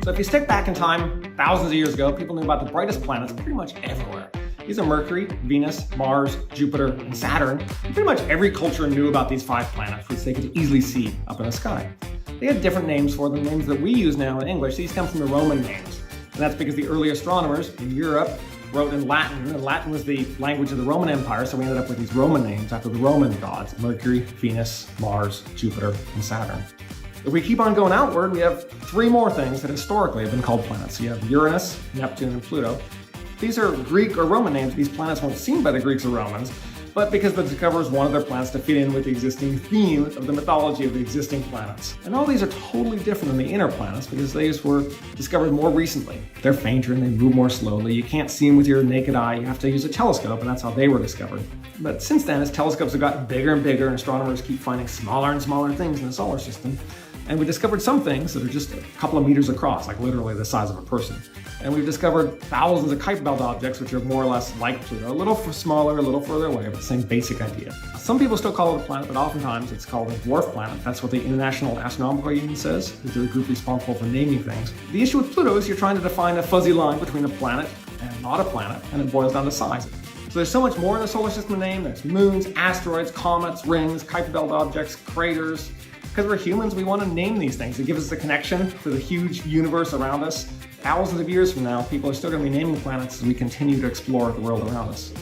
So if you stick back in time, thousands of years ago, people knew about the brightest planets pretty much everywhere. These are Mercury, Venus, Mars, Jupiter, and Saturn. And pretty much every culture knew about these 5 planets, which they could easily see up in the sky. They had different names for them, names that we use now in English. These come from the Roman names. And that's because the early astronomers in Europe wrote in Latin, and Latin was the language of the Roman Empire, so we ended up with these Roman names after the Roman gods: Mercury, Venus, Mars, Jupiter, and Saturn. If we keep on going outward, we have 3 more things that historically have been called planets. You have Uranus, Neptune, and Pluto. These are Greek or Roman names. These planets weren't seen by the Greeks or Romans, but because the discoverers wanted their planets to fit in with the existing theme of the mythology of the existing planets. And all these are totally different than the inner planets because these were discovered more recently. They're fainter and they move more slowly. You can't see them with your naked eye. You have to use a telescope, and that's how they were discovered. But since then, as telescopes have gotten bigger and bigger, and astronomers keep finding smaller and smaller things in the solar system, and we discovered some things that are just a couple of meters across, like literally the size of a person. And we've discovered thousands of Kuiper belt objects, which are more or less like Pluto, a little smaller, a little further away, but the same basic idea. Some people still call it a planet, but oftentimes it's called a dwarf planet. That's what the International Astronomical Union says, which is a group responsible for naming things. The issue with Pluto is you're trying to define a fuzzy line between a planet and not a planet, and it boils down to size. So there's so much more in the solar system to name. There's moons, asteroids, comets, rings, Kuiper belt objects, craters. Because we're humans, we want to name these things. It gives us a connection to the huge universe around us. Thousands of years from now, people are still going to be naming planets as we continue to explore the world around us.